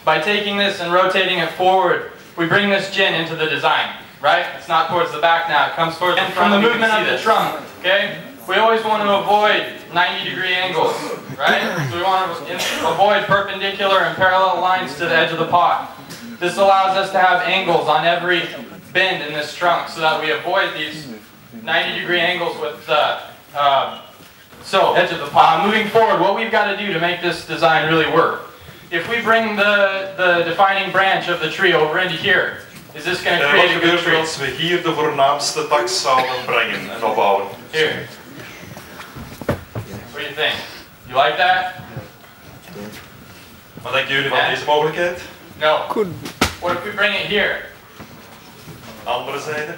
by taking this and rotating it forward, we bring this gin into the design, right? It's not towards the back now, it comes towards the front. From the movement of the trunk, okay? We always want to avoid 90-degree angles, right? So we want to avoid perpendicular and parallel lines to the edge of the pot. This allows us to have angles on every bend in this trunk so that we avoid these 90-degree angles with the edge of the pot. Moving forward, what we've got to do to make this design really work. If we bring the defining branch of the tree over into here, is this going to create a good tree? Als we hier de voornaamste tak zouden brengen en opbouwen. Here. What do you think? You like that? Wat denken jullie van deze mogelijkheid? No. What if we bring it here? Andere zijde.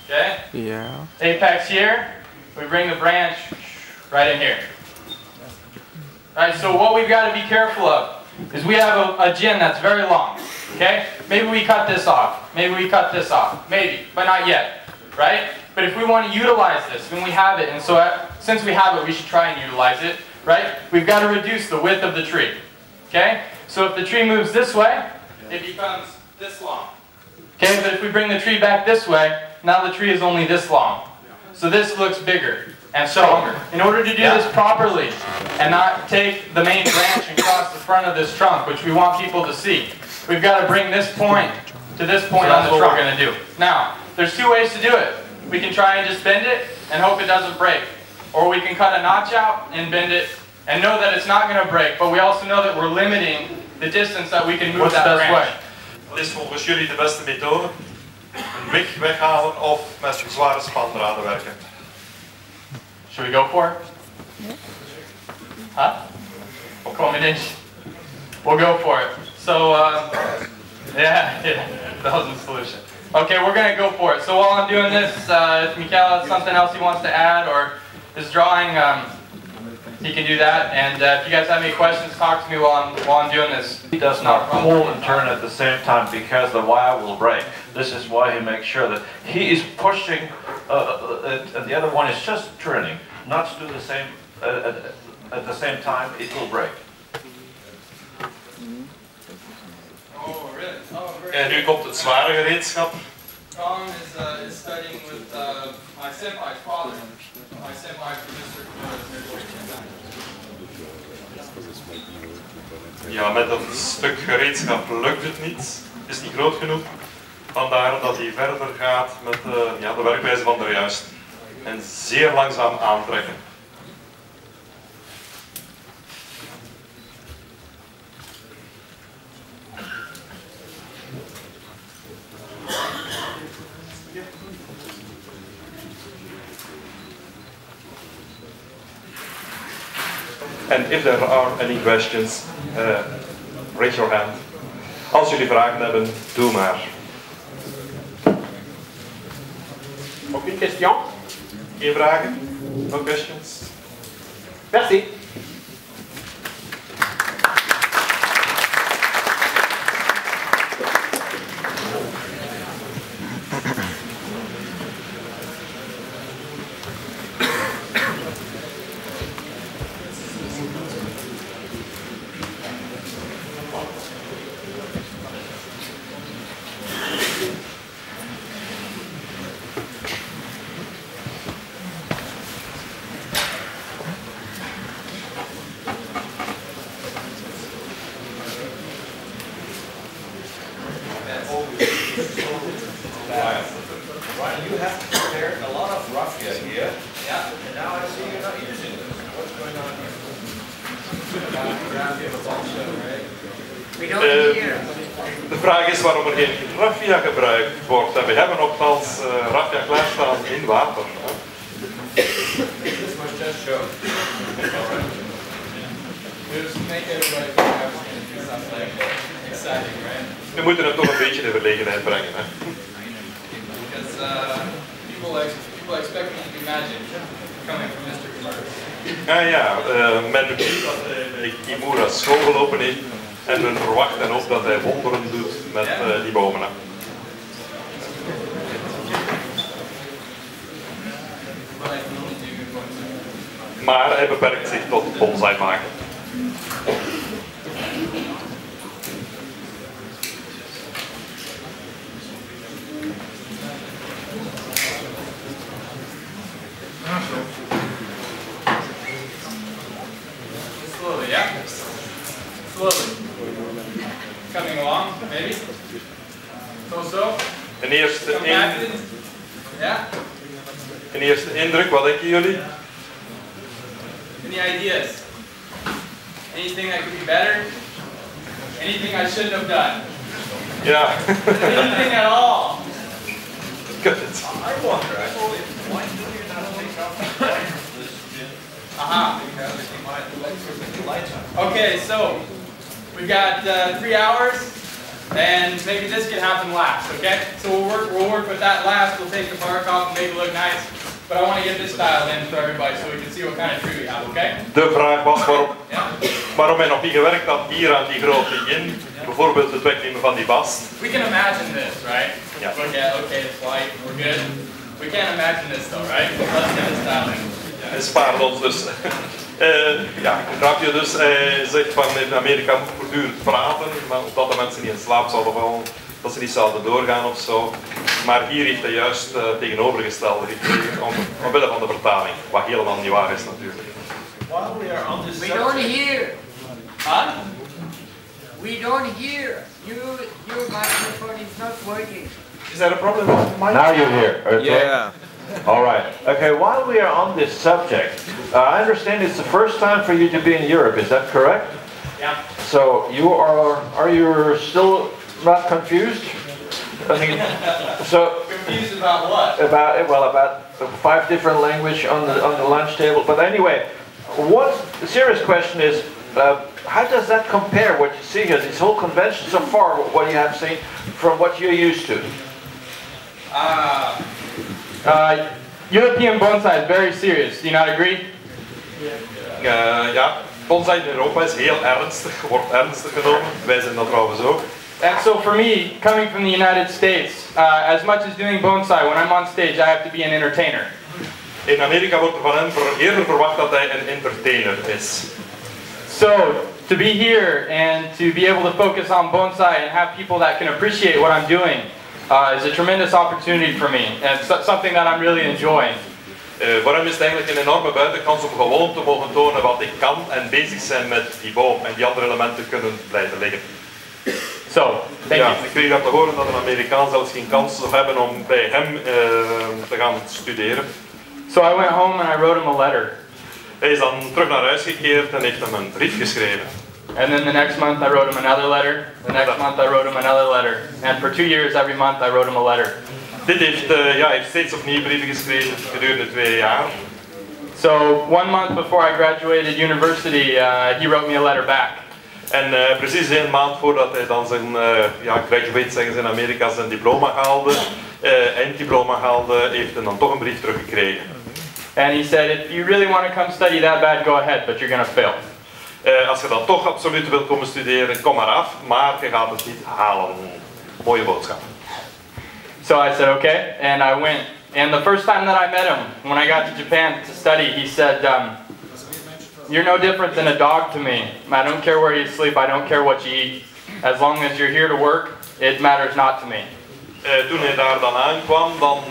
Okay? Yeah. Apex here. We bring the branch right in here. Alright, so what we've got to be careful of is we have a gin that's very long. Okay? Maybe we cut this off. Maybe we cut this off. Maybe, but not yet. Right? But if we want to utilize this, when we have it, and so since we have it, we should try and utilize it. Right? We've got to reduce the width of the tree. Okay? So if the tree moves this way, it becomes this long. Okay? But if we bring the tree back this way, now the tree is only this long. So this looks bigger and stronger. In order to do this properly and not take the main branch and cross the front of this trunk, which we want people to see, we've got to bring this point to this point on the trunk. That's what we're going to do. Now, there's two ways to do it. We can try and just bend it and hope it doesn't break. Or we can cut a notch out and bend it and know that it's not going to break, but we also know that we're limiting the distance that we can move that branch. Wat is volgens jullie de beste methode? Een wig weghalen of met zware spandraden werken? Should we go for it? Huh? Combination. We'll go for it. So, yeah, that was the solution. Okay, we're going to go for it. So while I'm doing this, if Mikael has something else he wants to add or is drawing, he can do that. And if you guys have any questions, talk to me while I'm doing this. He does not pull and turn at the same time because the wire will break. This is why he makes sure that he is pushing and the other one is just turning. Not to do the same at the same time, it will break. Oh, really? Oh, En nu komt het zware gereedschap. Tom is studying with my senpai's father. My senpai from Mr. Ja, met dat stuk gereedschap lukt het niet. Het is niet groot genoeg. Vandaar dat hij verder gaat met de werkwijze van de juist. En zeer langzaam aantrekken. And if there are any questions, raise your hand. Als jullie vragen hebben, doe maar. Aucune question? Geen vragen? No questions? Merci. You have prepared a lot of raffia here. Yeah. And now I see you're not using it. What's going on here? Raffia was also, right? We don't hear. De vraag is waarom er geen raffia gebruikt wordt. En we hebben nogthans raffia klaarstaan in water. This was just shown. Just make everybody think I was going to do something exciting, right? We moeten het toch een beetje in de verlegenheid brengen. Hè? Because people expect me to do magic coming from Mr. Commerce. Men bekijkt dat hij Kimura's school gelopen heeft en men verwacht dan ook dat hij wonderen doet met die bomen. Hè? Maar hij beperkt zich tot bonsai maken. Slowly. Coming along, maybe. So. Een eerste, Yeah. een eerste indruk, wat denken jullie? Any ideas? Anything that could be better? Anything I shouldn't have done? Ja. Anything at all? Good. I wonder, actually, why do you not take off the this gin? Because you might put the lights on. Okay, so we've got 3 hours, and maybe this can happen last. Okay, so we'll work with that last. We'll take the bark off and make it look nice. But I want to get this style in for everybody so we can see what kind of tree we have. Okay? De vraag was waarom hij nog niet gewerkt had hier aan die grote gin. Bijvoorbeeld het wegnemen van die bast. We can imagine this, right? Yeah. Look at, okay, it's white, we're good. We can't imagine this though, right? Let's get this style in. Hij spaart ons dus. Ja, een grapje dus. Hij zegt van in Amerika moet voortdurend praten, maar omdat de mensen niet in slaap zouden vallen, dat ze niet zouden doorgaan of zo. Maar hier heeft hij juist tegenovergestelde gekregen omwille van de vertaling, wat helemaal niet waar is natuurlijk. While we are on this We subject, don't hear. Huh? We don't hear. Your microphone is not working. Is there a problem with the mic? Now you're here. Okay? Yeah. All right. Okay, while we are on this subject, I understand it's the first time for you to be in Europe, is that correct? Yeah. So you are you still not confused? I mean, so Confused about what? about 5 different languages on the lunch table. But anyway, the serious question is, how does that compare what you see here? This whole convention so far, what you have seen, from what you're used to? European bonsai is very serious. Do you not agree? Ja, bonsai in Europa is heel ernstig, wordt ernstig genomen. Wij zijn dat trouwens ook. And so for me, coming from the United States, as much as doing bonsai, when I'm on stage, I have to be an entertainer. In Amerika wordt er van hem eerder verwacht dat hij een entertainer is. So to be here and to be able to focus on bonsai and have people that can appreciate what I'm doing is a tremendous opportunity for me, and it's something that I'm really enjoying. Voor hem is het eigenlijk een enorme buitenkans om gewoon te mogen tonen wat ik kan en bezig zijn met die boom en die andere elementen kunnen blijven liggen. So, thank you. Ik kreeg dat te horen dat een Amerikaan zelfs geen kans zou hebben om bij hem te gaan studeren. So I went home and I wrote him a letter. Hij is dan terug naar huis gekeerd en heeft hem een brief geschreven. And then the next month I wrote him another letter. The next month I wrote him another letter. And for 2 years, every month I wrote him a letter. Dit heeft, hij heeft steeds opnieuw brieven geschreven gedurende 2 jaar. So 1 month before I graduated university, he wrote me a letter back. En precies 1 maand voordat hij dan zijn graduate, zeggen ze in Amerika, zijn diploma haalde, einddiploma haalde, heeft hij dan toch een brief teruggekregen. And he said, if you really want to come study that bad, go ahead, but you're going to fail. Als je dan toch absoluut wilt komen studeren, kom maar af, maar je gaat het niet halen. Mooie boodschap. So I said, okay, and I went. And the first time that I met him, when I got to Japan to study, he said, you're no different than a dog to me. I don't care where you sleep, I don't care what you eat. As long as you're here to work, it matters not to me. Toen hij daar dan aankwam, dan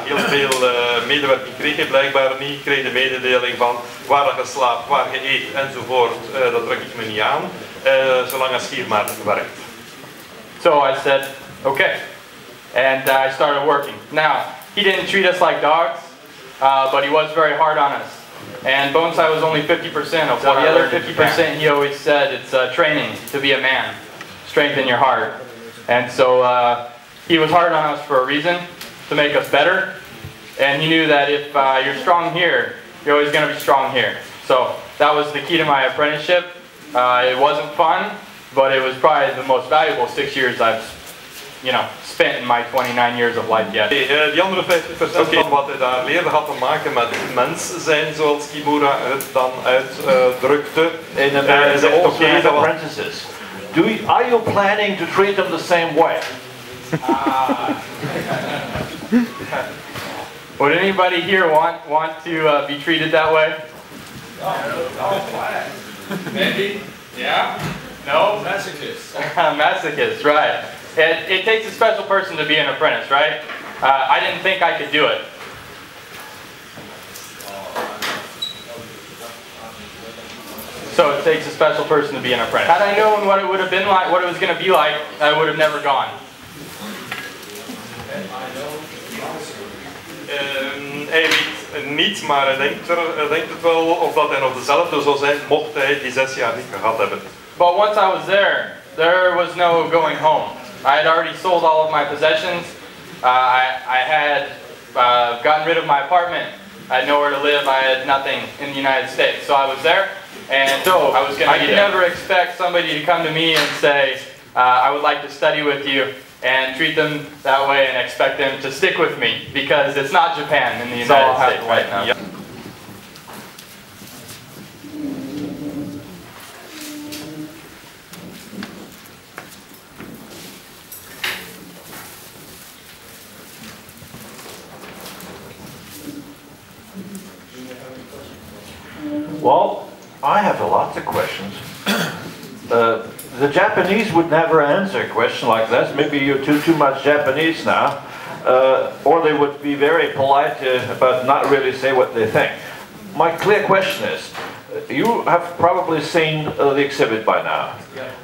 heel veel medewerking kreeg hij blijkbaar niet. Kreeg de mededeling van waar je slaapt, waar je eet enzovoort. Dat trek ik me niet aan, zolang als je hier maar werkt. So I said, okay. And I started working. Now, he didn't treat us like dogs, but he was very hard on us. And bonsai was only 50% of what the other 50% he always said, it's training to be a man. Strengthen your heart. And so he was hard on us for a reason, to make us better. And he knew that if you're strong here, you're always going to be strong here. So that was the key to my apprenticeship. It wasn't fun, but it was probably the most valuable 6 years I've spent in my 29 years of life yet. Die andere 50% van wat hij daar leerde had te maken met mens zijn, zoals Kimura het dan uitdrukte. In America, they also have apprentices. Are you planning to treat them the same way? Would anybody here want to be treated that way? Maybe. Yeah? No? masochist. Masochist, right. It takes a special person to be an apprentice, right? I didn't think I could do it. So it takes a special person to be an apprentice. Had I known what it would have been like, what it was going to be like, I would have never gone. Hij weet niet, maar hij denkt het wel of dat hij nog dezelfde zou zijn mocht hij die 6 jaar niet gehad hebben. But once I was there was no going home. I had already sold all of my possessions. I had gotten rid of my apartment. I had nowhere to live. I had nothing in the United States. So I was there, and so I could never expect somebody to come to me and say, I would like to study with you, and treat them that way and expect them to stick with me, because it's not Japan in the United States right now. Ja. Well, I have lots of questions. The Japanese would never answer a question like this. Maybe you're too much Japanese now. Or they would be very polite but not really say what they think. My clear question is, you have probably seen the exhibit by now,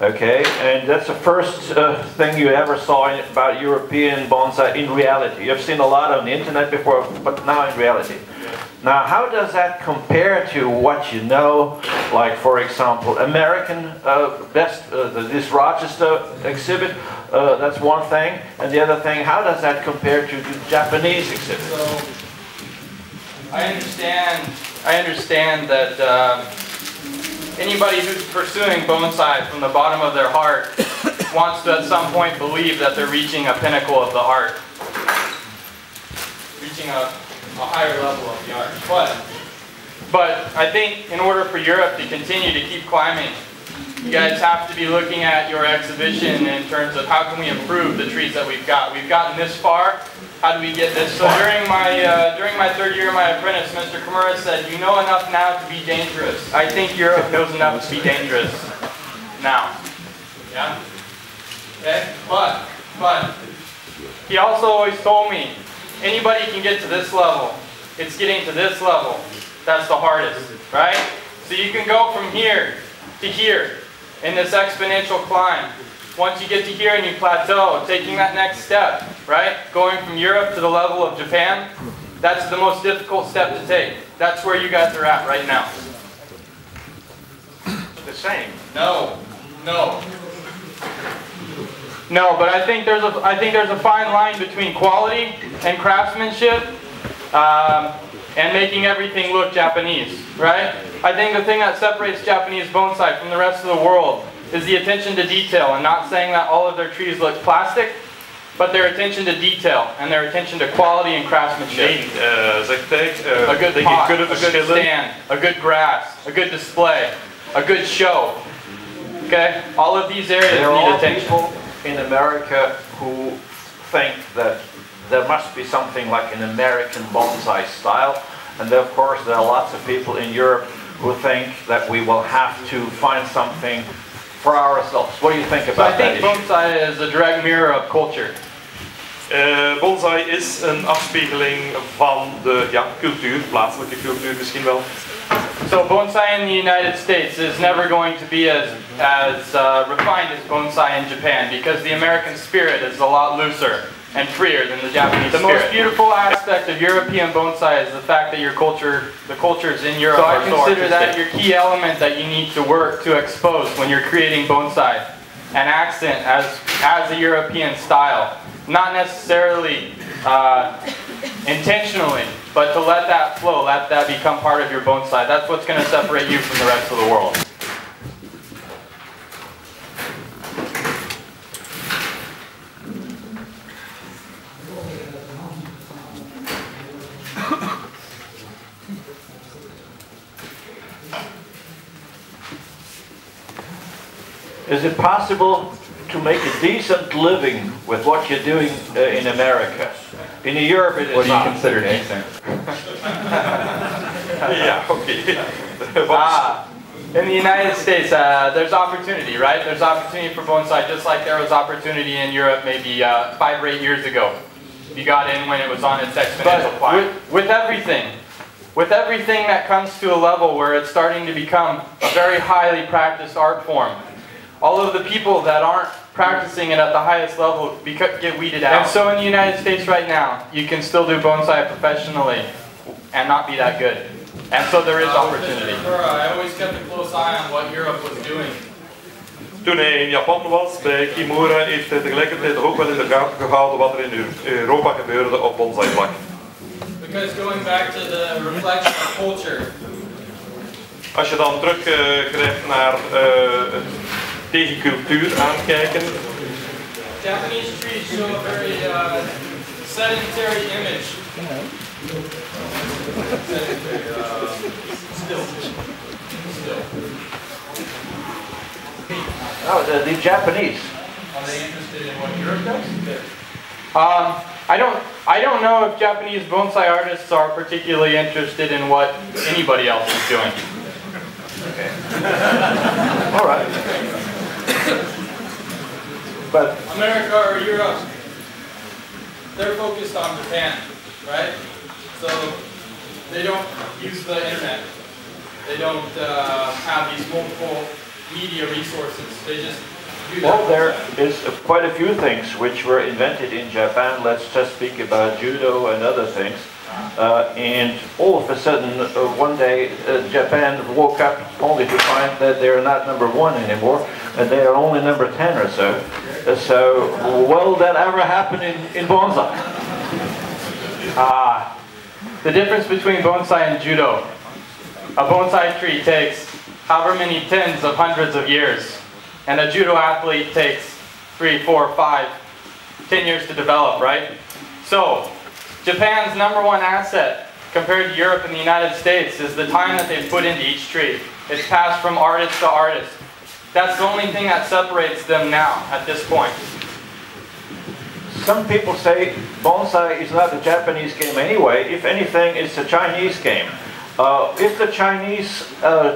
okay? And that's the first thing you ever saw about European bonsai in reality. You've seen a lot on the internet before, but now in reality. Now, how does that compare to what you know, like, for example, American this Rochester exhibit, that's one thing, and the other thing, how does that compare to the Japanese exhibit? So, I understand that anybody who's pursuing bonsai from the bottom of their heart wants to at some point believe that they're reaching a pinnacle of the art. Reaching a higher level of the art. But I think in order for Europe to continue to keep climbing, you guys have to be looking at your exhibition in terms of how can we improve the trees that we've got. We've gotten this far. How do we get this far? So during my 3rd year of my apprentice, Mr. Kimura said, "You know enough now to be dangerous." I think Europe knows enough to be dangerous now. Yeah? Okay? But he also always told me, anybody can get to this level. It's getting to this level that's the hardest, right? So you can go from here to here in this exponential climb. Once you get to here and you plateau, taking that next step, right? Going from Europe to the level of Japan, that's the most difficult step to take. That's where you guys are at right now. The same. No, but I think there's a fine line between quality and craftsmanship and making everything look Japanese, right? I think the thing that separates Japanese bonsai from the rest of the world is the attention to detail, and not saying that all of their trees look plastic, but their attention to detail and their attention to quality and craftsmanship. A good pot, a good stand, a good grass, a good display, a good show. Okay? All of these areas need attention. There are people in America who think that there must be something like an American bonsai style, and of course there are lots of people in Europe who think that we will have to find something for ourselves. What do you think about that issue? I think bonsai is a direct mirror of culture. Bonsai is een afspiegeling van de cultuur, plaatselijke cultuur misschien wel. So bonsai in the United States is never going to be as refined as bonsai in Japan, because the American spirit is a lot looser and freer than the Japanese spirit. The most beautiful aspect of European bonsai is the fact that the cultures in Europe are so artistic. So I consider that your key element that you need to work to expose when you're creating bonsai, an accent as a European style. Not necessarily intentionally, but to let that flow, let that become part of your bonsai. That's what's going to separate you from the rest of the world. Is it possible to make a decent living with what you're doing in America? In Europe it is not. What do you consider decent? Yeah, okay. In the United States, there's opportunity, right? There's opportunity for bonsai, just like there was opportunity in Europe maybe 5 or 8 years ago. You got in when it was on its exponential climb. With everything, with everything that comes to a level where it's starting to become a very highly practiced art form, all of the people that aren't practicing it at the highest level get weeded out. And so in the United States right now, you can still do bonsai professionally and not be that good. And so there is opportunity. I always kept a close eye on what Europe was doing. Toen hij in Japan was, bij Kimura, heeft hij tegelijkertijd ook wel in de gaten gehouden wat er in Europa gebeurde op bonsai-vlak. Because going back to the reflection of culture. Als je dan teruggrijpt naar het tegen cultuur aankijken. Japanese trees show a very sedentary image. No, the Japanese. Are they interested in what Europe does? I don't know if Japanese bonsai artists are particularly interested in what anybody else is doing. Okay. All right. But America or Europe, they're focused on Japan, right? So they don't use the internet. They don't have these multiple media resources. They just do that. well, there is quite a few things which were invented in Japan. Let's just speak about judo and other things. And all of a sudden, one day, Japan woke up only to find that they're not #1 anymore, and they are only #10 or so. So, will that ever happen in bonsai? The difference between bonsai and judo. A bonsai tree takes however many tens of hundreds of years, and a judo athlete takes 3, 4, 5, 10 years to develop, right? So, Japan's #1 asset compared to Europe and the United States is the time that they've put into each tree. It's passed from artist to artist. That's the only thing that separates them now at this point. Some people say bonsai is not a Japanese game anyway. If anything, it's a Chinese game. If the Chinese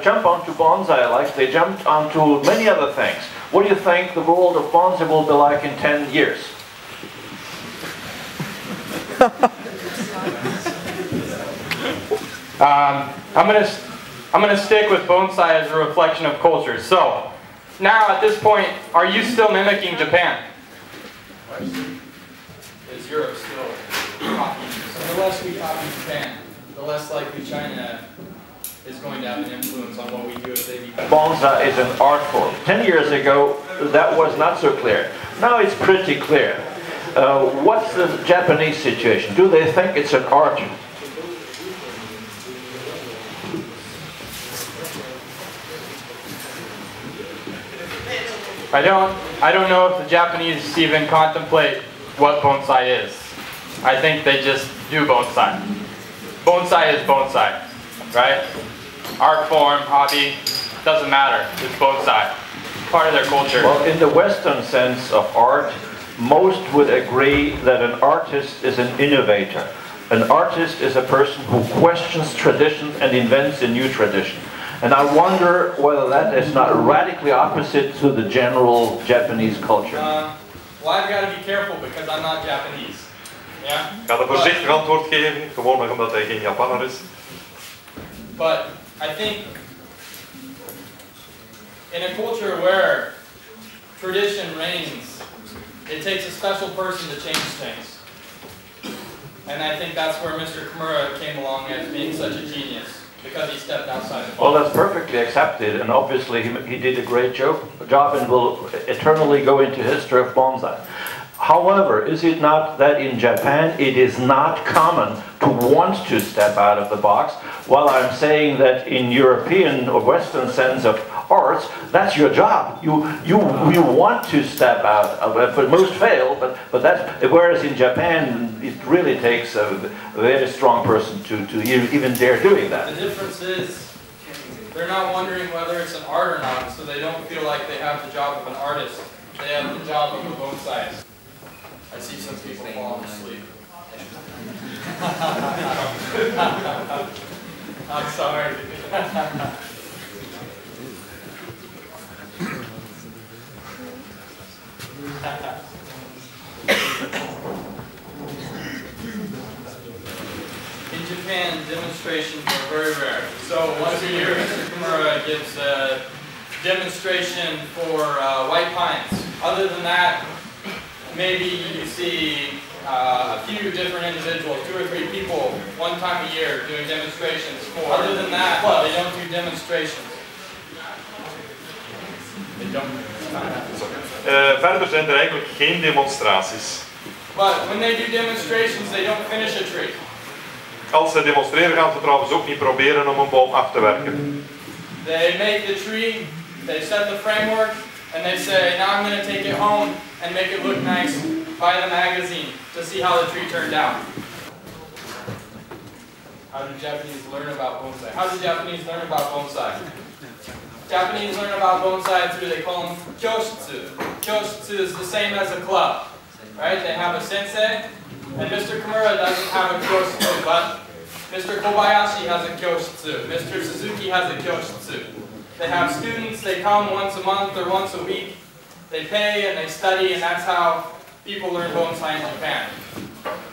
jump onto bonsai like they jumped onto many other things, what do you think the world of bonsai will be like in 10 years? I'm gonna stick with bonsai as a reflection of culture. So, now at this point, are you still mimicking Japan? Is Europe still copying? So the less we copy Japan, the less likely China is going to have an influence on what we do if they become. Bonsai is an art form. 10 years ago, that was not so clear. Now it's pretty clear. What's the Japanese situation? Do they think it's an art? I don't know if the Japanese even contemplate what bonsai is. I think they just do bonsai. Bonsai is bonsai, right? Art form, hobby, doesn't matter. It's bonsai. Part of their culture. Well, in the Western sense of art, most would agree that an artist is an innovator. An artist is a person who questions traditions and invents a new tradition. And I wonder whether that is not radically opposite to the general Japanese culture. Well, I've got to be careful because I'm not Japanese. Yeah? Ik ga een voorzichtig antwoord geven, gewoon omdat hij geen Japanner is. But I think in a culture where tradition reigns, it takes a special person to change things. And I think that's where Mr. Kimura came along as being such a genius, because he stepped outside the box. Well, that's perfectly accepted, and obviously he did a great job and will eternally go into history of bonsai. However, is it not that in Japan it is not common to want to step out of the box, while I'm saying that in European or Western sense of arts, that's your job. You want to step out of it, but most fail, but that's, whereas in Japan it really takes a very strong person to even dare doing that. The difference is they're not wondering whether it's an art or not, so they don't feel like they have the job of an artist. They have the job of a bonsai. I see some people falling asleep. I'm sorry. In Japan, demonstration demonstrations are very rare. So once a year, Mr. Kimura gives a demonstration for white pines. Other than that, maybe you see a few different individuals, 2 or 3 people, one time a year doing demonstrations. Other than that, they don't do demonstrations. They don't. Verder zijn er eigenlijk geen demonstraties. But when they do demonstrations, they don't finish a tree. Als ze demonstreren gaan ze trouwens ook niet proberen om een boom af te werken. They make the tree, they set the framework, and they say, now I'm going to take it home and make it look nice, buy the magazine to see how the tree turned out. How do Japanese learn about bonsai? How do Japanese learn about bonsai? Japanese learn about bonsai through, they call them kyoshitsu. Kyoshitsu is the same as a club, right? They have a sensei, and Mr. Kimura doesn't have a kyoshitsu, but Mr. Kobayashi has a kyoshitsu, Mr. Suzuki has a kyoshitsu. They have students, they come once a month or once a week, they pay and they study, and that's how people learn bonsai in Japan.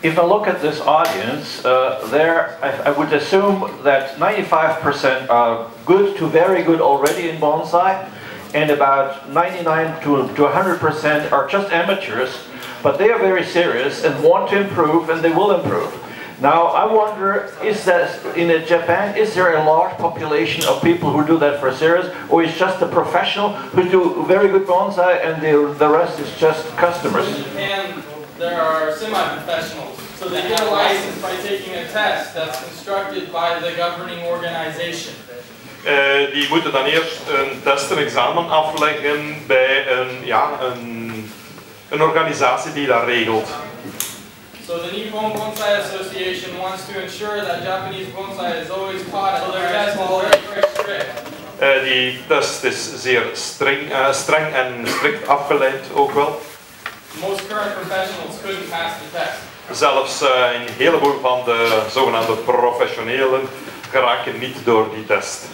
If I look at this audience, I would assume that 95% are good to very good already in bonsai, and about 99 to 100% are just amateurs, but they are very serious and want to improve, and they will improve. Now, I wonder, is that in Japan, is there a large population of people who do that for serious, or is just the professional who do very good bonsai and the rest is just customers? In Japan, there are semi-professionals, so they get a license by taking a test that's constructed by the governing organization. Die moeten dan eerst een test, een examen afleggen bij een organisatie die dat regelt. So the Nippon Bonsai Association wants to ensure that Japanese bonsai is always taught at their test is very strict. Die test is zeer streng en strikt afgeleid ook wel. Most current professionals couldn't pass the test. Zelfs een heleboel van de zogenaamde professionelen geraken niet door die test.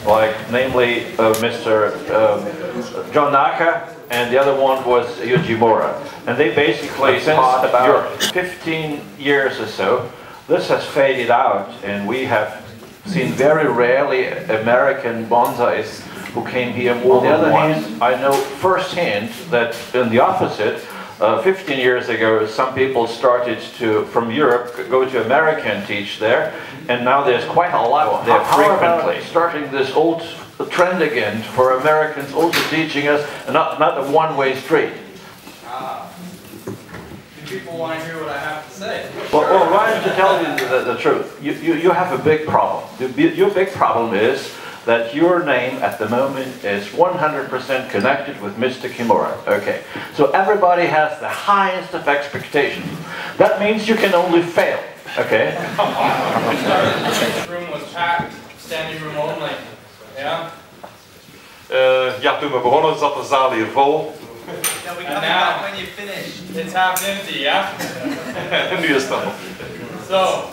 Like namely Mr. John Naka, and the other one was Yujimura. And they basically, since about 15 years or so, this has faded out, and we have seen very rarely American bonsais who came here more than once. On the other hand, I know firsthand that in the opposite, 15 years ago, some people started to, from Europe, go to America and teach there, and now there's quite a lot there frequently. Starting this old trend again for Americans also teaching us, not a one-way street. Do people want to hear what I have to say? Well, Ryan, to tell you the truth, you have a big problem. Your big problem is that your name at the moment is 100% connected with Mr. Kimura. Okay, so everybody has the highest of expectations. That means you can only fail. Okay. This room was packed, standing room only. Yeah. Ja, toen we begonnen zat de zaal hier vol. And now, when you finish, it's half empty. Yeah. En nu is het dan. So.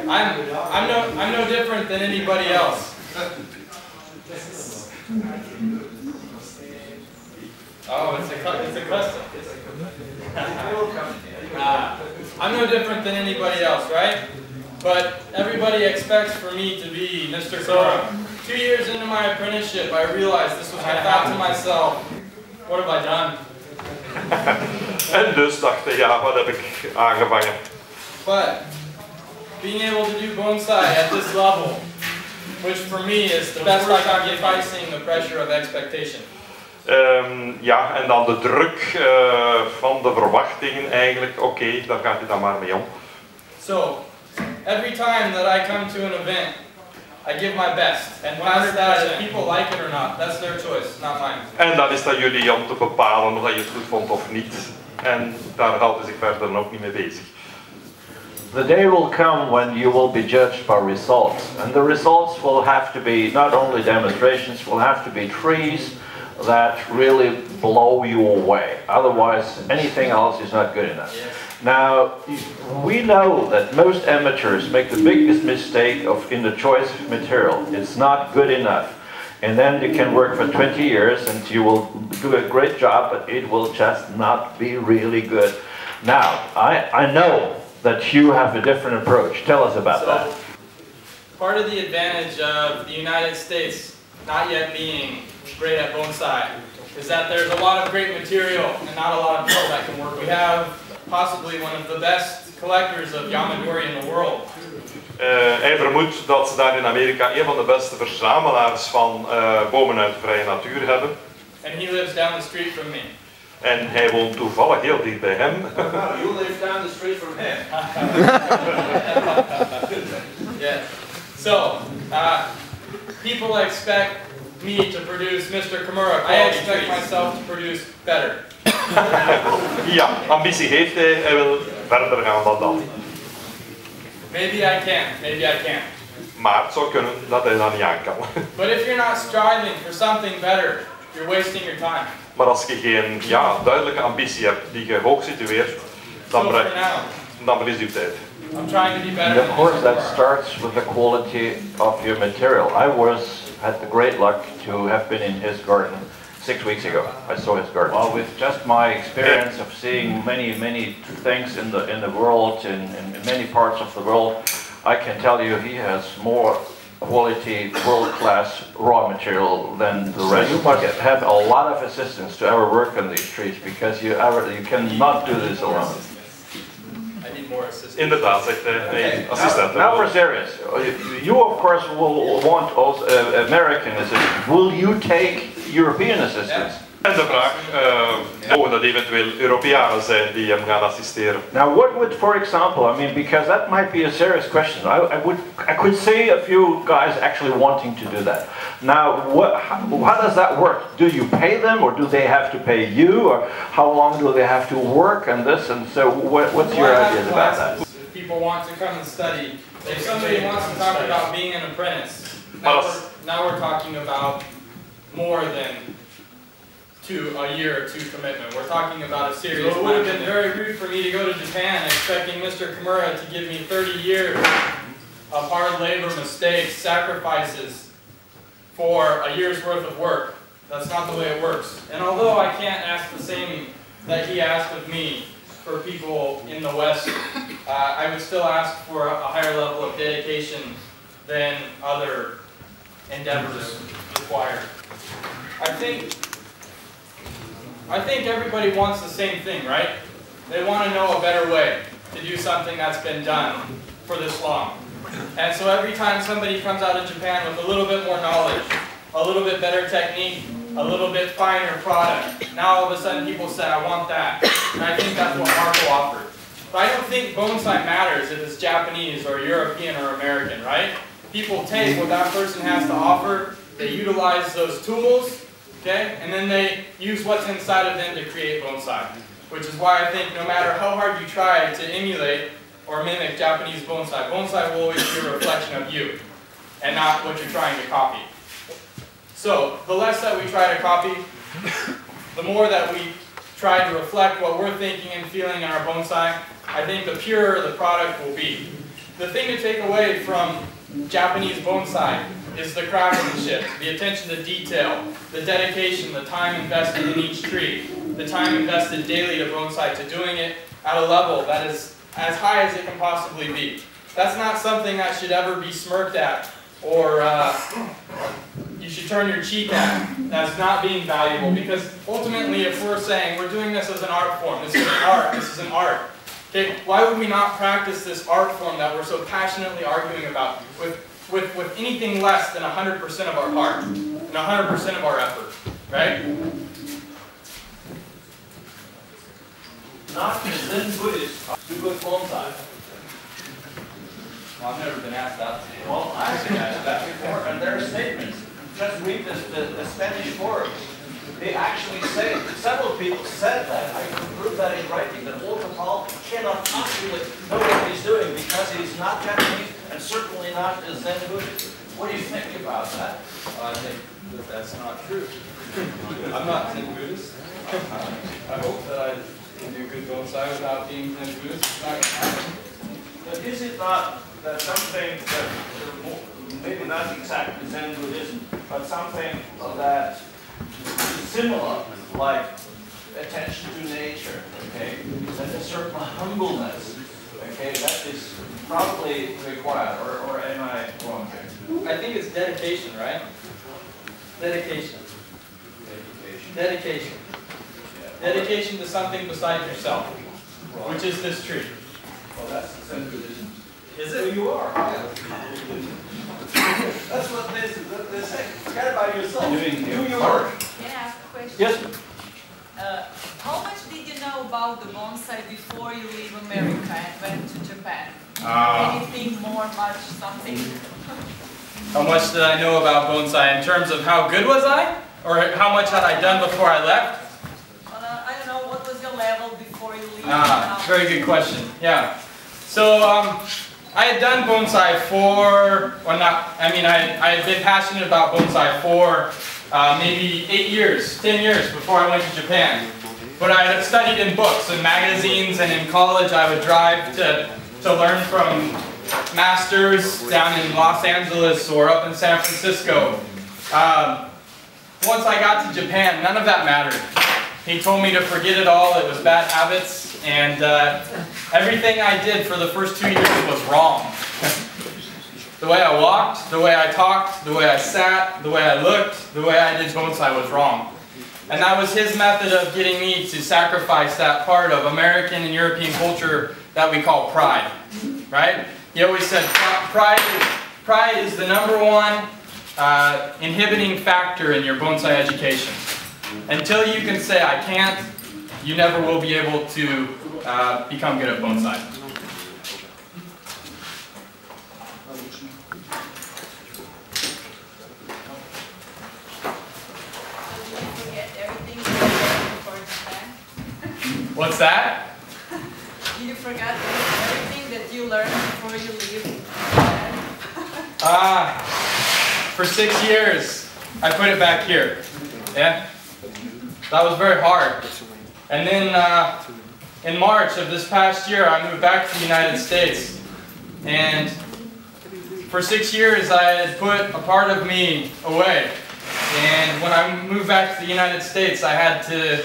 I'm no different than anybody else. Oh, it's a custom. I'm no different than anybody else, right? But everybody expects for me to be Mr. Kimura. 2 years into my apprenticeship, I realized this was, I thought to myself, what have I done? En dus dacht ik, ja, wat heb ik aangevangen? But being able to do bonsai at this level, which for me is the best I can get facing the pressure of expectation. Ja, en dan de druk van de verwachtingen eigenlijk, oké, daar gaat hij dan maar mee om. So, every time that I come to an event, I give my best. And past that, if people like it or not, that's their choice, not mine. En dan is dat jullie om te bepalen of je het goed vond of niet. En daar houdt hij zich verder ook niet mee bezig. The day will come when you will be judged by results, and the results will have to be not only demonstrations, will have to be trees that really blow you away. Otherwise, anything else is not good enough. Now, we know that most amateurs make the biggest mistake in the choice of material. It's not good enough. And then you can work for 20 years and you will do a great job, but it will just not be really good. Now, I know that you have a different approach. Tell us about that. Part of the advantage of the United States not yet being great at bonsai is that there's a lot of great material and not a lot of people that can work. We have possibly one of the best collectors of Yamadori in the world. Hij vermoedt dat ze daar in Amerika een van de beste verzamelaars van bomen uit de vrije natuur hebben. And he lives down the street from me. En hij woont toevallig heel dicht bij hem. You live down the street from him. Yeah. So, people expect me to produce Mr. Kimura. I expect myself to produce better. Ja, ambitie heeft hij. Hij wil verder gaan dan dat. Maybe I can, maybe I can't. Maar het zou kunnen dat hij dat niet aan kan. But if you're not striving for something better, you're wasting your time. Maar als je geen duidelijke ambitie hebt die je hoog situeert, dan verlies je tijd. I'm trying to be better. And of course that starts with the quality of your material. I had the great luck to have been in his garden 6 weeks ago. I saw his garden. Well, with just my experience of seeing many things in the world, in many parts of the world, I can tell you he has more quality, world-class raw material than the rest. You must have a lot of assistance to ever work on these trees because you cannot do this alone. I need more assistance. Inderdaad, zegt hij, assistent. Now for serious, you of course will want also American assistance. Will you take European assistance? En de vraag, mogen dat eventueel Europeanen zijn die hem gaan assisteren? Now what would, for example, I mean, because that might be a serious question. I could see a few guys actually wanting to do that. Now, how does that work? Do you pay them, or do they have to pay you, or how long do they have to work and this? And so, what's your ideas about that? If people want to come and study, if somebody wants to talk about being an apprentice, now we're talking about more than a year or two commitment. We're talking about a series. It would have been very rude for me to go to Japan expecting Mr. Kimura to give me 30 years of hard labor, mistakes, sacrifices for a year's worth of work. That's not the way it works. And although I can't ask the same that he asked of me for people in the West, I would still ask for a higher level of dedication than other endeavors require. I think everybody wants the same thing, right? They want to know a better way to do something that's been done for this long. And so every time somebody comes out of Japan with a little bit more knowledge, a little bit better technique, a little bit finer product, now all of a sudden people say, I want that. And I think that's what Marco offered. But I don't think bonsai matters if it's Japanese or European or American, right? People take what that person has to offer, they utilize those tools, okay? And then they use what's inside of them to create bonsai. Which is why I think no matter how hard you try to emulate or mimic Japanese bonsai, bonsai will always be a reflection of you and not what you're trying to copy. So, the less that we try to copy, the more that we try to reflect what we're thinking and feeling in our bonsai, I think the purer the product will be. The thing to take away from Japanese bonsai is the craftsmanship, the attention to detail, the dedication, the time invested in each tree, the time invested daily to bonsai, to doing it at a level that is as high as it can possibly be. That's not something that should ever be smirked at or you should turn your cheek at as not being valuable. Because ultimately, if we're saying we're doing this as an art form, this is an art, this is an art, okay, why would we not practice this art form that we're so passionately arguing about with anything less than 100% of our heart and 100% of our effort, right? Not the Zen Buddhists do good bonsai. Well, I've never been asked that. Well, I've been asked that before, and there are statements. Just read the Spanish forums. They actually say, several people said that, I can prove that in writing, that Walter Paul cannot possibly know what he's doing because he's not Japanese and certainly not a Zen Buddhist. What do you think about that? I think that that's not true. I'm not Zen Buddhist. I hope that I can do good bonsai without being Zen Buddhist. It's not going to happen. But is it not that something that, maybe not exactly Zen Buddhism, but something that is similar, like attention to nature, okay? That a certain humbleness, okay, that is probably required, or am I wrong here? I think it's dedication, right? Dedication. Dedication. Dedication to something besides yourself, which is this tree. Well, that's the Zen Buddhism. Is it? You are. That's what they say. Forget about yourself. Do your work. Can I ask a question? Yes. How much did you know about the bonsai before you leave America and went to Japan? Anything more, much, something? How much did I know about bonsai in terms of how good was I? Or how much had I done before I left? I don't know, what was your level before you leave? Very good question. Yeah. So I had done bonsai for, well not, I mean I had been passionate about bonsai for maybe 8 years, 10 years before I went to Japan. But I had studied in books and magazines, and in college I would drive to learn from masters down in Los Angeles or up in San Francisco. Once I got to Japan, none of that mattered. He told me to forget it all, it was bad habits, and everything I did for the first 2 years was wrong. The way I walked, the way I talked, the way I sat, the way I looked, the way I did bonsai was wrong. And that was his method of getting me to sacrifice that part of American and European culture that we call pride, right? He always said pride is the #1 inhibiting factor in your bonsai education. Until you can say I can't, you never will be able to become good at bonsai. What's that? Did you forget everything that you learned before you leave? For 6 years, I put it back here. Yeah? That was very hard. And then in March of this past year, I moved back to the United States. And for 6 years, I had put a part of me away. And when I moved back to the United States, I had to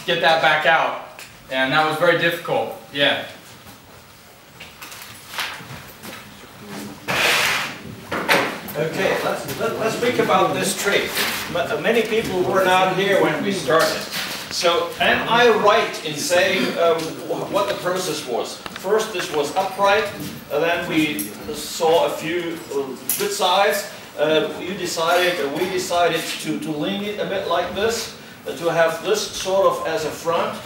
get that back out. And that was very difficult. Yeah. Okay, let's speak about this tree. Many people were not here when we started. So, am I right in saying what the process was? First, this was upright, and then we saw a few good sides. We decided to lean it a bit like this, to have this sort of as a front.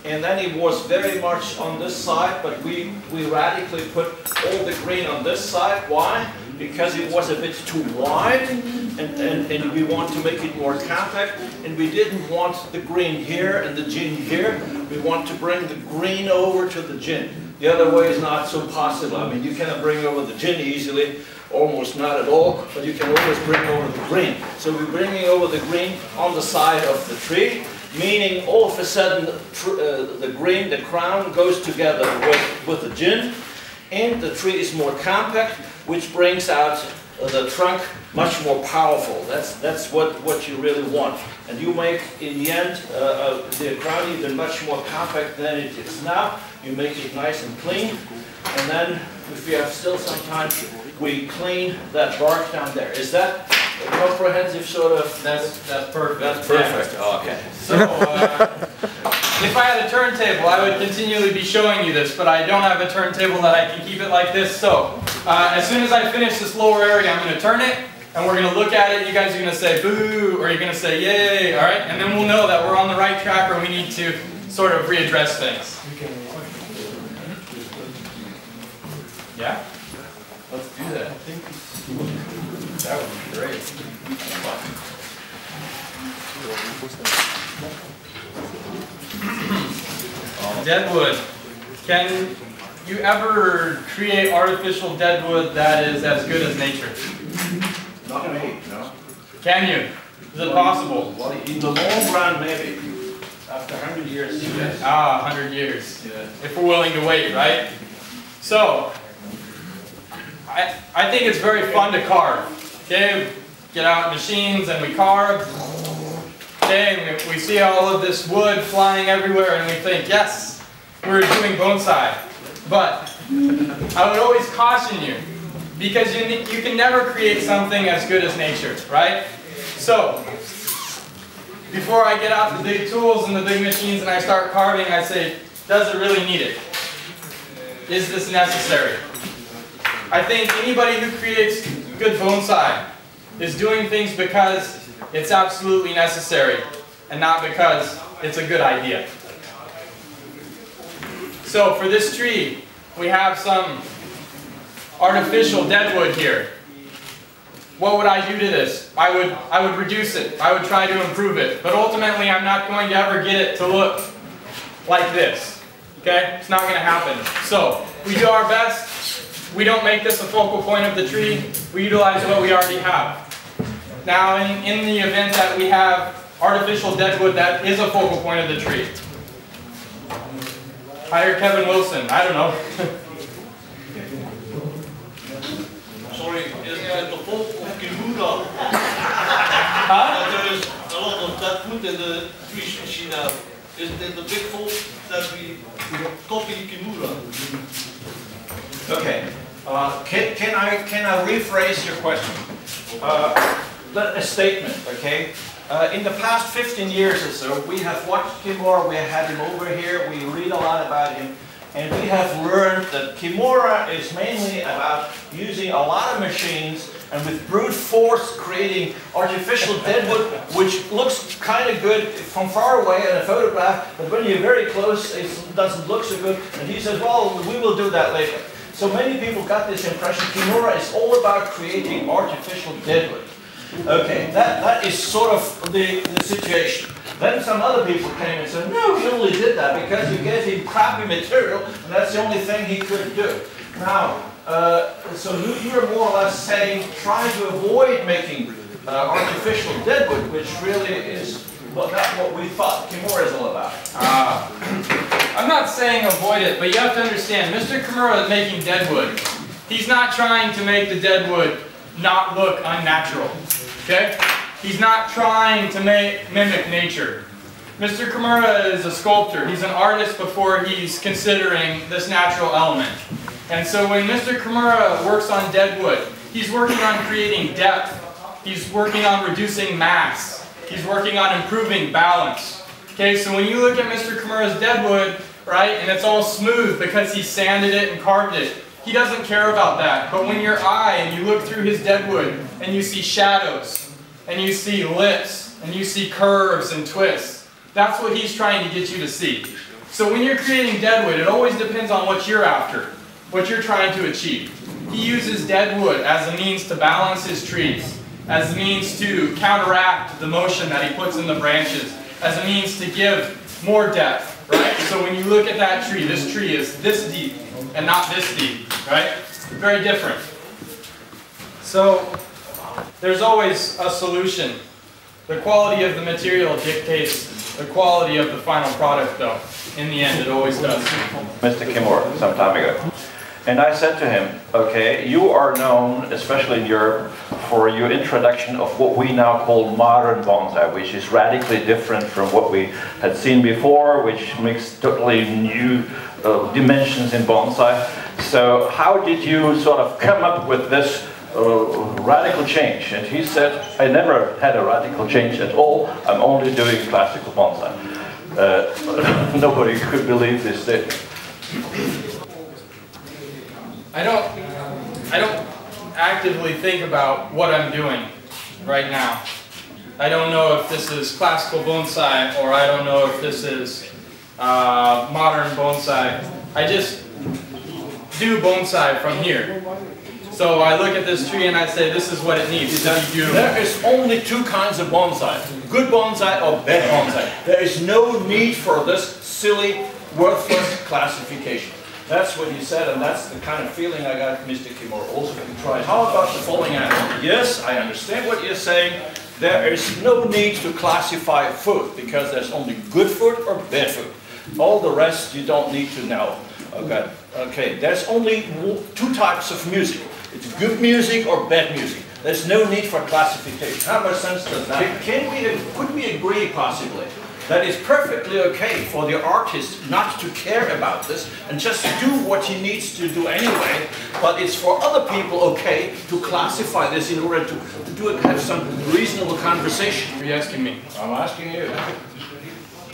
And then it was very much on this side, but we radically put all the green on this side. Why? Because it was a bit too wide, and we want to make it more compact, and we didn't want the green here and the gin here. We want to bring the green over to the gin. The other way is not so possible. I mean, you cannot bring over the gin easily, almost not at all, but you can always bring over the green. So we're bringing over the green on the side of the tree, meaning all of a sudden the green, the crown, goes together with the gin, and the tree is more compact, which brings out the trunk much more powerful. That's what you really want. And you make, in the end, the crown even much more compact than it is now. You make it nice and clean, and then, if you have still some time, we clean that bark down there. Is that a comprehensive sort of? That's perfect. That's perfect. Yeah. Okay. So, if I had a turntable, I would continually be showing you this, but I don't have a turntable that I can keep it like this. So, as soon as I finish this lower area, I'm going to turn it, and we're going to look at it. You guys are going to say boo, or you're going to say yay, all right? And then we'll know that we're on the right track, or we need to sort of readdress things. Yeah? Let's do that. That would be great. Deadwood. Can you ever create artificial deadwood that is as good as nature? Not me, no. Can you? Is it possible? Well, in the long run, maybe. After 100 years, yes. Ah, 100 years. Yeah. If we're willing to wait, right? So, I think it's very fun to carve. Okay, get out machines and we carve. Okay, and we see all of this wood flying everywhere and we think, yes, we're doing bonsai. But I would always caution you, because you can never create something as good as nature, right? So, before I get out the big tools and the big machines and I start carving, I say, does it really need it? Is this necessary? I think anybody who creates good bonsai is doing things because it's absolutely necessary and not because it's a good idea. So for this tree, we have some artificial deadwood here. What would I do to this? I would reduce it. I would try to improve it. But ultimately, I'm not going to ever get it to look like this. Okay? It's not going to happen. So, we do our best. We don't make this a focal point of the tree. We utilize what we already have. Now, in the event that we have artificial deadwood that is a focal point of the tree, hire Kevin Wilson. I don't know. Sorry, is it the fault of Kimura? Huh? There is a lot of that food in the fish machine now. Is it the big fault that we copy Kimura? Okay. Can I rephrase your question? A statement, okay? In the past 15 years or so, we have watched Kimura, we had him over here, we read a lot about him, and we have learned that Kimura is mainly about using a lot of machines and with brute force creating artificial deadwood, which looks kind of good from far away in a photograph, but when you're very close, it doesn't look so good. And he says, well, we will do that later. So many people got this impression Kimura is all about creating artificial deadwood. Okay, that is sort of the situation. Then some other people came and said, no, he only did that because you gave him crappy material, and that's the only thing he could do. Now, so you're more or less saying, try to avoid making artificial deadwood, which really is not what we thought Kimura is all about. I'm not saying avoid it, but you have to understand, Mr. Kimura is making deadwood. He's not trying to make the deadwood not look unnatural. Okay? He's not trying to mimic nature. Mr. Kimura is a sculptor. He's an artist before he's considering this natural element. And so when Mr. Kimura works on deadwood, he's working on creating depth. He's working on reducing mass. He's working on improving balance. Okay, so when you look at Mr. Kimura's deadwood, right, and it's all smooth because he sanded it and carved it, he doesn't care about that. But when your eye and you look through his deadwood and you see shadows, and you see lips, and you see curves and twists, that's what he's trying to get you to see. So when you're creating deadwood, it always depends on what you're after, what you're trying to achieve. He uses deadwood as a means to balance his trees, as a means to counteract the motion that he puts in the branches, as a means to give more depth, right? So when you look at that tree, this tree is this deep and not this deep, right? Very different. So there's always a solution. The quality of the material dictates the quality of the final product, though. In the end, it always does. Mr. Kimura some time ago. And I said to him, okay, you are known, especially in Europe, for your introduction of what we now call modern bonsai, which is radically different from what we had seen before, which makes totally new dimensions in bonsai. So how did you sort of come up with this radical change? And he said, I never had a radical change at all. I'm only doing classical bonsai. Nobody could believe this statement. I don't actively think about what I'm doing right now. I don't know if this is classical bonsai or I don't know if this is modern bonsai. I just do bonsai from here. So I look at this tree and I say, this is what it needs to be beautiful. There is only two kinds of bonsai, good bonsai or bad bonsai. There is no need for this silly, worthless classification. That's what he said, and that's the kind of feeling I got Mr. Kimura also tried. How about the following answer? Yes, I understand what you're saying. There is no need to classify food, because there's only good food or bad food. All the rest you don't need to know. Okay, okay. There's only two types of music. It's good music or bad music. There's no need for classification. How much sense does that make? Could we agree possibly that it's perfectly okay for the artist not to care about this and just do what he needs to do anyway, but it's for other people okay to classify this in order to have some reasonable conversation? Are you asking me? I'm asking you.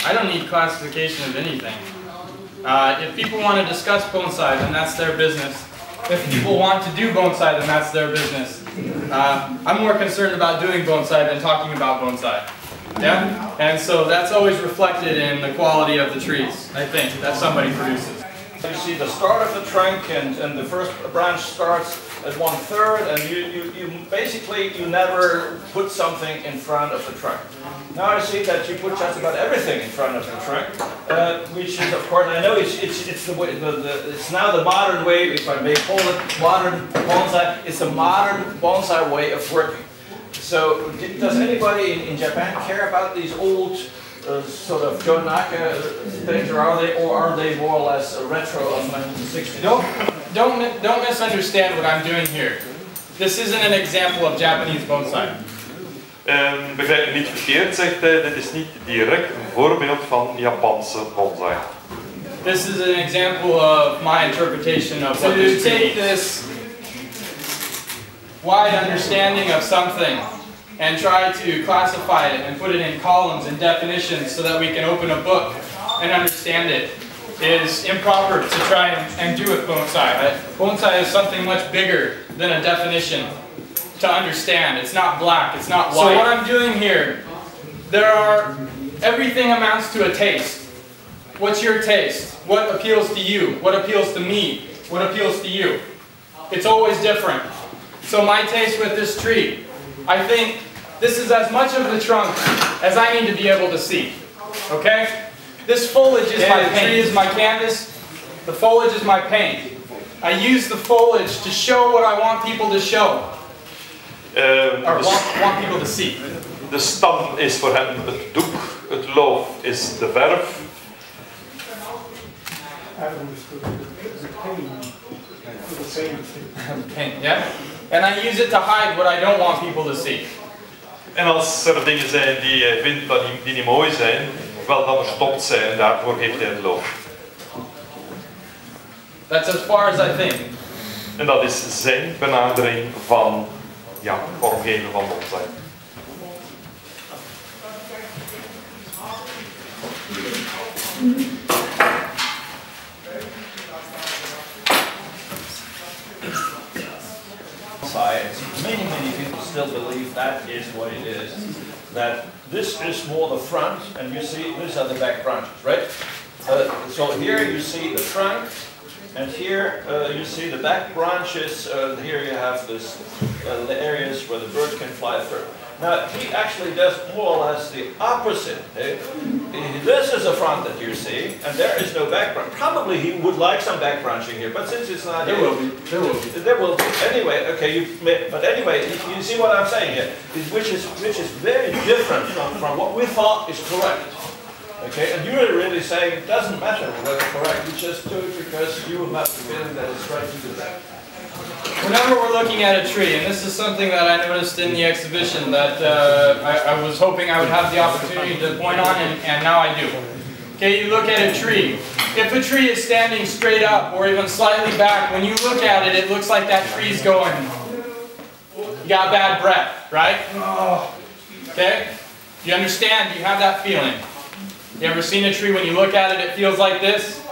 I don't need classification of anything. If people want to discuss bonsai, then that's their business. If people want to do bonsai, then that's their business. I'm more concerned about doing bonsai than talking about bonsai. Yeah? And so that's always reflected in the quality of the trees, I think, that somebody produces. You see the start of the trunk, and the first branch starts at 1/3, and you basically never put something in front of the trunk. Now I see that you put just about everything in front of the trunk, which is, of course, I know it's the way, it's now the modern way, if I may call it modern bonsai. It's a modern bonsai way of working. So, does anybody in Japan care about these old sort of Jonaka things, or are they more or less a retro of 1960? Don't misunderstand what I'm doing here. This isn't an example of Japanese bonsai. Begrijp me niet verkeerd, zegt hij, dit is niet direct een voorbeeld van Japanse bonsai. This is an example of my interpretation of what this tree needs. This wide understanding of something and try to classify it and put it in columns and definitions so that we can open a book and understand it is improper to try and do with bonsai. Bonsai is something much bigger than a definition to understand. It's not black, it's not white. So what I'm doing here, everything amounts to a taste. What's your taste? What appeals to you? What appeals to me? What appeals to you? It's always different. So my taste with this tree, I think this is as much of the trunk as I need to be able to see. Okay? This foliage is my paint. The tree is my canvas. The foliage is my paint. I use the foliage to show what I want people to show. Or want people to see. De stam is voor hem het doek, het loof is de verf. Paint, yeah? And I use it to hide what I don't want people to see. En als er dingen zijn die hij vindt die niet mooi zijn, wel dan verstopt zijn, daarvoor heeft hij het loof. That's as far as I think. En dat is zijn benadering van vormgeven van bonsai. Many people still believe that is what it is. That this is more the front, and you see these are the back branches, right? So here you see the trunk, and here you see the back branches. Here you have this the areas where the bird can fly through. Now he actually does more or less the opposite. This is the front that you see, and there is no back branch. Probably he would like some back branching here, but since it's not, there will be. There will be. Anyway, okay. But anyway, you see what I'm saying here, which is very different from what we thought is correct. Okay, and you're really saying it doesn't matter whether it's correct. You just do it because you have the feeling that it's right to do that. Whenever we're looking at a tree, and this is something that I noticed in the exhibition that I was hoping I would have the opportunity to point on, and now I do. okay, you look at a tree. If a tree is standing straight up or even slightly back, when you look at it, it looks like that tree's going, you got bad breath, right? Okay? You understand? You have that feeling. You ever seen a tree, when you look at it, it feels like this?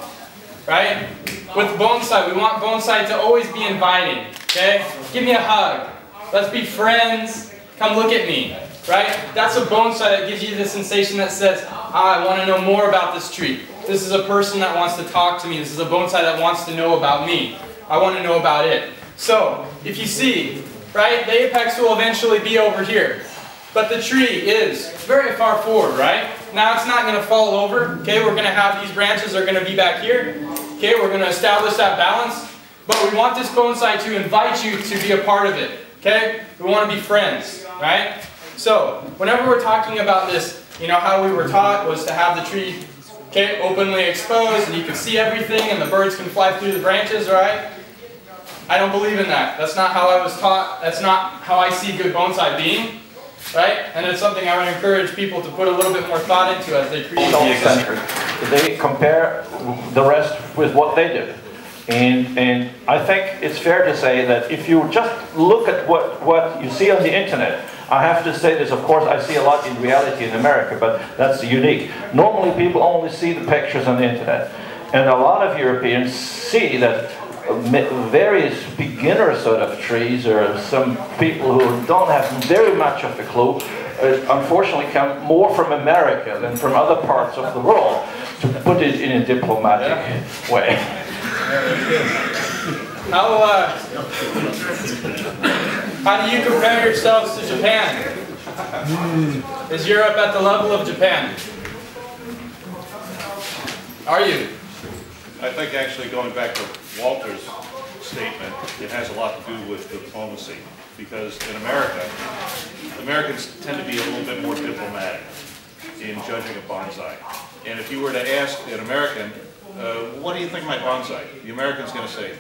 Right? With bonsai, we want bonsai to always be inviting. Okay? Give me a hug. Let's be friends. Come look at me. Right? That's a bonsai that gives you the sensation that says, I want to know more about this tree. This is a person that wants to talk to me. This is a bonsai that wants to know about me. I want to know about it. So, if you see, right, the apex will eventually be over here. But the tree is very far forward, right? Now it's not going to fall over. Okay, we're going to have these branches are going to be back here. Okay, we're going to establish that balance. But we want this bonsai to invite you to be a part of it. Okay, we want to be friends, right? So, whenever we're talking about this, you know, how we were taught was to have the tree, okay, openly exposed, and you can see everything, and the birds can fly through the branches, right? I don't believe in that. That's not how I was taught. That's not how I see good bonsai being, right? And it's something I would encourage people to put a little bit more thought into as they create. They compare the rest with what they did. And I think it's fair to say that if you just look at what you see on the internet, I have to say this, of course, I see a lot in reality in America, but that's unique. Normally people only see the pictures on the internet. And a lot of Europeans see that various beginner sort of trees, or some people who don't have very much of a clue, unfortunately come more from America than from other parts of the world, to put it in a diplomatic way. How do you compare yourselves to Japan? Is Europe at the level of Japan? Are you? I think actually going back to Walter's statement, it has a lot to do with diplomacy. Because in America, Americans tend to be a little bit more diplomatic in judging a bonsai. And if you were to ask an American, what do you think of my bonsai? The American's going to say,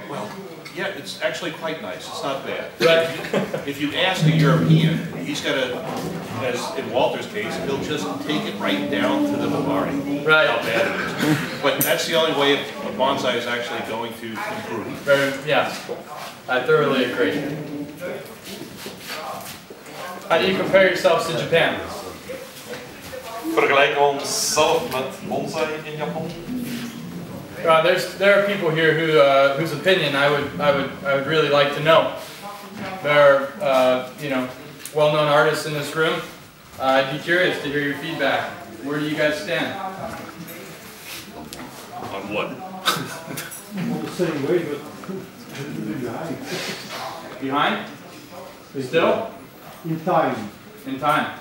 well, yeah, it's actually quite nice. It's not bad. Right. If you ask a European, he's got to, as in Walter's case, he'll just take it right down to the Bavarian, right, how bad it is. But that's the only way a bonsai is actually going to improve. Yeah, I thoroughly agree. How do you compare yourselves to Japan? Vergelijken we onszelf met bonsai in Japan? There are people here who whose opinion I would really like to know. There are you know, well-known artists in this room. I'd be curious to hear your feedback. Where do you guys stand? On what? The same way, but behind. Behind? Still? In time. In time.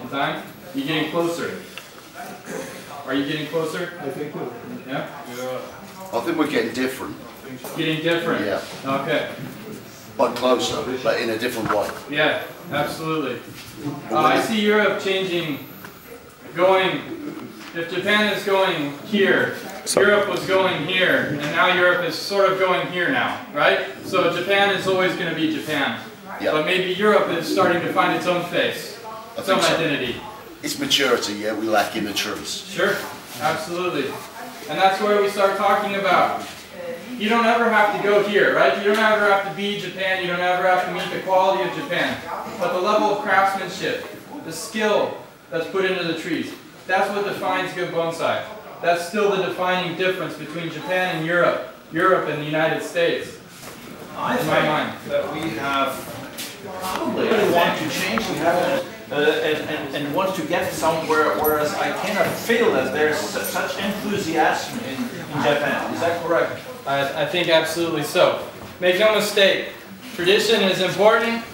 In time? You're getting closer. Are you getting closer? I think so. Yeah? I think we're getting different. Getting different? Yeah. Okay. But closer, but in a different way. Yeah, absolutely. I see Europe changing, going, if Japan is going here, Europe was going here, and now Europe is sort of going here now, right? So Japan is always going to be Japan. Yeah. But maybe Europe is starting to find its own face, its own identity. It's maturity, yeah, we lack immatures. Sure, absolutely. And that's where we start talking about, you don't ever have to go here, right? You don't ever have to be Japan, you don't ever have to meet the quality of Japan. But the level of craftsmanship, the skill that's put into the trees, that's what defines good bonsai. That's still the defining difference between Japan and Europe, Europe and the United States. I in my mind. That we have probably want to change the habit and want to get somewhere, whereas I cannot feel that there's such enthusiasm in Japan. Is that correct? I think absolutely so. Make no mistake, tradition is important,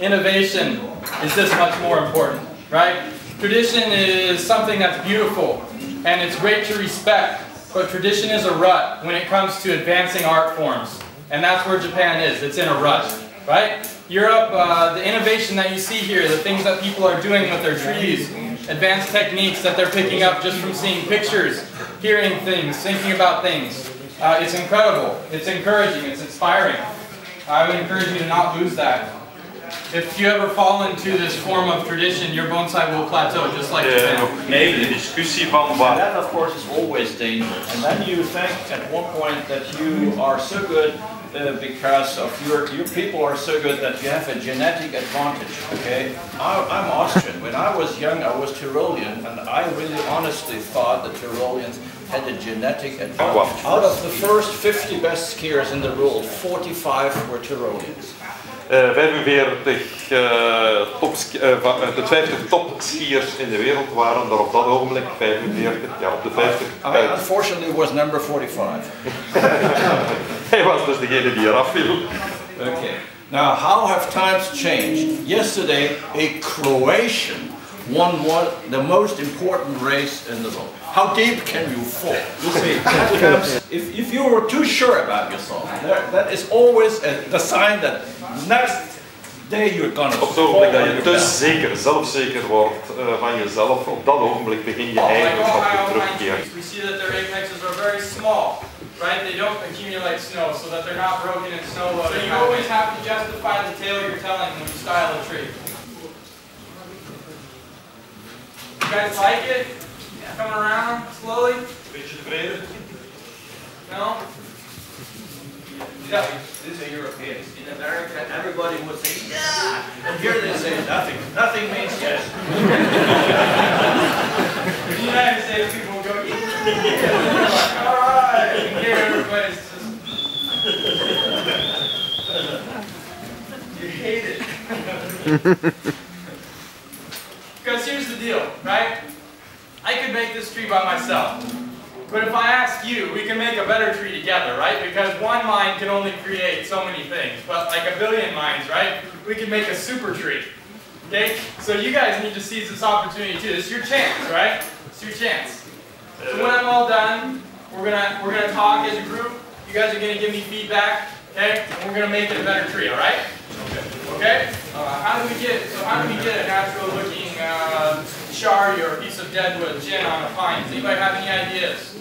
innovation is this much more important, right? Tradition is something that's beautiful, and it's great to respect, but tradition is a rut when it comes to advancing art forms. And that's where Japan is, it's in a rut, right? Europe, the innovation that you see here, the things that people are doing with their trees, advanced techniques that they're picking up just from seeing pictures, hearing things, thinking about things. It's incredible, it's encouraging, it's inspiring. I would encourage you to not lose that. if you ever fall into this form of tradition, your bonsai will plateau, just like Japan. Nog even de discussie van And waar. that, of course, is always dangerous. And then you think at one point that you are so good because of your people are so good that you have a genetic advantage. Okay, I'm Austrian. When I was young, I was Tyrolean, and I really honestly thought the Tyroleans had a genetic advantage. Out of the first 50 best skiers in the world, 45 were Tyroleans. 45 de 50 topskiers in de wereld waren er op dat ogenblik 45, ja op de 50. I unfortunately was number 45. Hij was dus degene die eraf viel. Okay. Now, how have times changed? Yesterday, a Croatian won the most important race in the world. How deep can you fall? You see, that comes, if you were too sure about yourself, that is always the sign that next day you're gonna fall. Op het ogenblik dat je te zeker, zelfzeker wordt van jezelf, op dat ogenblik begin je eigenlijk op je terugkeer. We see that their apexes are very small, right? They don't accumulate snow, so that they're not broken in snow load. So you always have to justify the tale you're telling when you style a tree. You guys like it? Coming around slowly? Beetje tevreden? No? Yeah, these are Europeans. In America, everybody would say, yeah! And here they say nothing. Nothing means yes. In the United States, people will go, yeah! Alright! And here everybody's just... You hate it. Because here's the deal, right? I could make this tree by myself. But if I ask you, we can make a better tree together, right? Because one mind can only create so many things. But like a billion minds, right? We can make a super tree. Okay? So you guys need to seize this opportunity too. This is your chance, right? It's your chance. So when I'm all done, we're gonna talk as a group. You guys are gonna give me feedback, okay? And we're gonna make it a better tree, alright? Okay? How do we get a natural looking shari or a piece of deadwood gin on a pine? Does anybody have any ideas?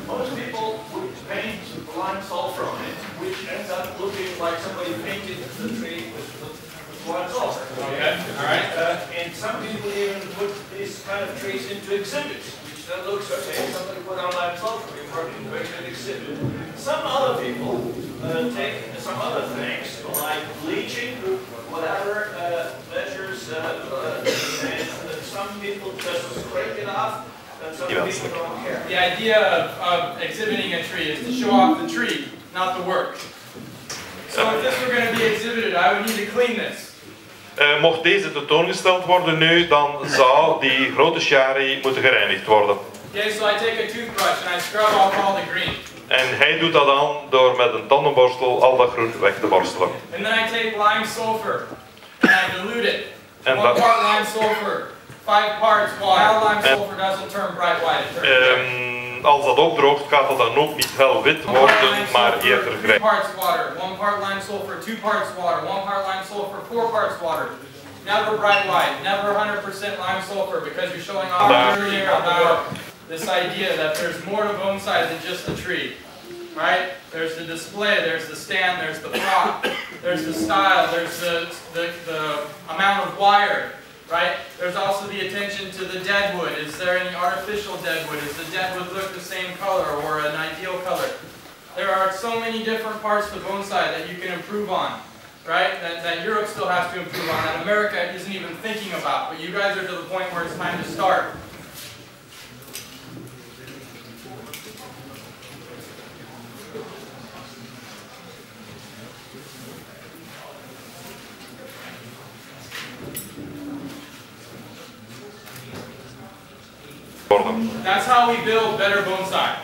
Most people would paint lime sulfur on it, which ends up looking like somebody painted the tree with lime sulfur. Okay, alright. And some people even put these kind of trees into exhibits, which then looks okay, somebody put on lime sulfur, we worked into an exhibit. Some other people take some other things, like bleaching, whatever measures, and some people just scrape it off, and some people don't care. The idea of exhibiting a tree is to show off the tree, not the work. So if this were going to be exhibited, I would need to clean this. Mocht deze tentoongesteld worden nu, dan zou die grote shari moeten gereinigd worden. Okay, so I take a toothbrush and I scrub off all the green. En hij doet dat aan door met een tandenborstel al dat groen weg te borstelen. And then I take lime sulfur and I dilute it. En 1 part lime sulfur, 5 parts water. Now lime sulfur doesn't turn bright white, it turns red. Als dat opdroogt, gaat dat dan ook niet fel wit worden, maar eerder 3 grijs. parts water, 1 part lime sulfur, 2 parts water, 1 part lime sulfur, 4 parts water. Never bright white, never 100% lime sulfur, because you're showing off about this idea that there's more to bonsai than just the tree. Right? There's the display, there's the stand, there's the prop, there's the style, there's the amount of wire. Right? There's also the attention to the deadwood. Is there any artificial deadwood? Does the deadwood look the same color or an ideal color? There are so many different parts to bonsai that you can improve on. Right? That Europe still has to improve on, that America isn't even thinking about. But you guys are to the point where it's time to start. That's how we build better bonsai.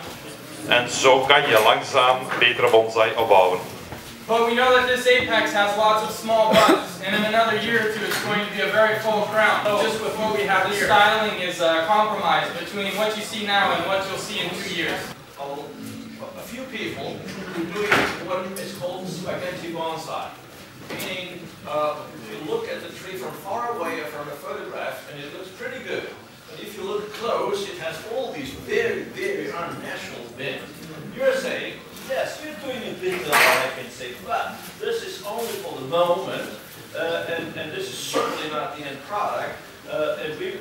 En zo kan je langzaam betere bonsai opbouwen. But we know that this apex has lots of small buds, and in another year or two it's going to be a very full crown. So just with what we have here, styling is a compromise between what you see now and what you'll see in 2 years. A few people doing what is called spaghetti bonsai, meaning you look at the tree from far away from a photograph and it looks pretty good. But if you look close, it has all these very, very unnatural bends. You're saying, yes, you're doing a bit that I can say, but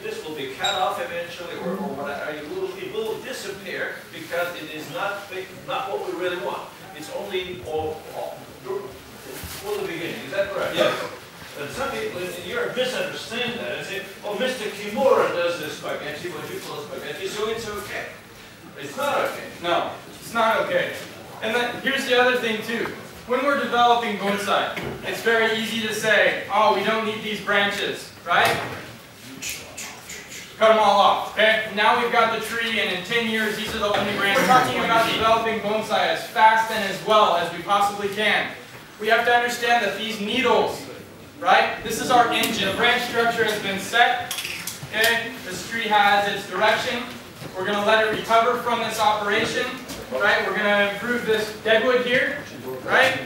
this will be cut off eventually, or whatever. It will disappear because it is not what we really want. It's only for the beginning. Is that correct? Yes. And some people in Europe misunderstand that and say, "Oh, Mr. Kimura does this spaghetti, what you call spaghetti, so it's okay." It's not okay. No, it's not okay. And then here's the other thing too. When we're developing bonsai, it's very easy to say, "Oh, we don't need these branches," right? Cut them all off, okay? Now we've got the tree, and in 10 years, these are the only branches. We're talking about developing bonsai as fast and as well as we possibly can. We have to understand that these needles, right? This is our engine. The branch structure has been set, okay? This tree has its direction. We're going to let it recover from this operation, right? We're going to improve this deadwood here, right?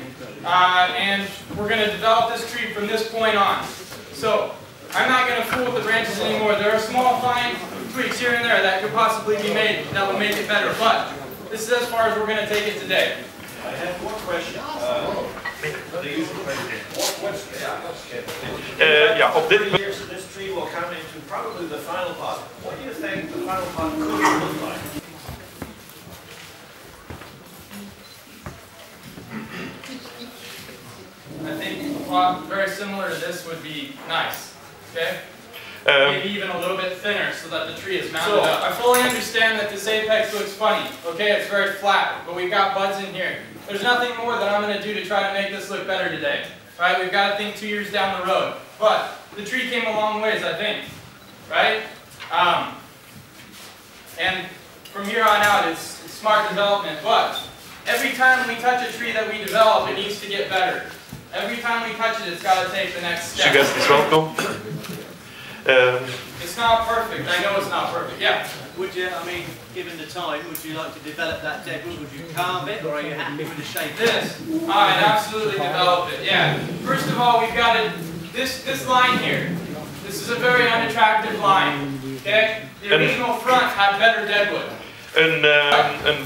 And we're going to develop this tree from this point on. So, I'm not going to fool with the branches anymore. There are small, fine tweaks here and there that could possibly be made that would make it better, but this is as far as we're going to take it today. I have one question. Op dit moment. Years, this tree will come into probably the final pot. What do you think the final pot could look like? I think a pot very similar to this would be nice. Okay? Maybe even a little bit thinner so that the tree is mounted up. I fully understand that this apex looks funny. Okay, it's very flat, but we've got buds in here. There's nothing more that I'm going to do to try to make this look better today. Right? We've got to think 2 years down the road. But the tree came a long ways, I think. Right? And from here on out, it's smart development. But every time we touch a tree that we develop, it needs to get better. Every time we touch it, it's got to take the next step. Suggesties welkom. It's not perfect. I know it's not perfect. Yeah. Would you, I mean, given the time, would you like to develop that deadwood? Would you carve it, or are you happy with the shape? This. I'd absolutely develop it. Yeah. First of all, we've got this line here. This is a very unattractive line. Okay. The original front had better deadwood. Een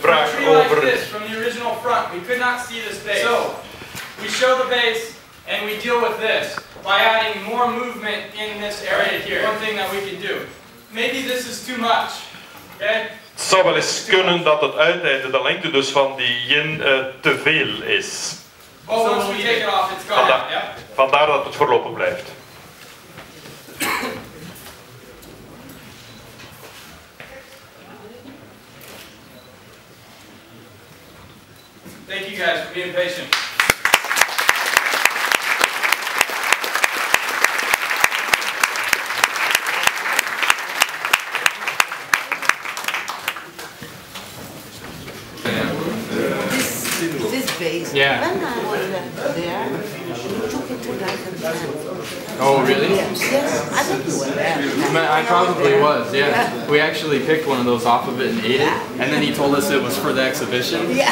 vraag from a tree like over. This, from the original front, we could not see this base. So we show the base and we deal with this by adding more movement in this area here. One thing that we could do. Maybe this is too much. Okay? Het zou wel eens kunnen dat het uiteinde, de lengte dus van die yin, te veel is. Oh, once we take it off, it's gone. Vandaar dat het voorlopig blijft. Thank you guys for being patient. This vase, yeah. When I was there, you took it to like Oh, really? Yes, I think you were there. I probably was, yeah. We actually picked one of those off of it and ate it, and then he told us it was for the exhibition. Yeah.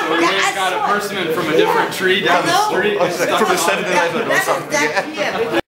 So we just got a persimmon from a different tree down the street. From a 7-Eleven or something.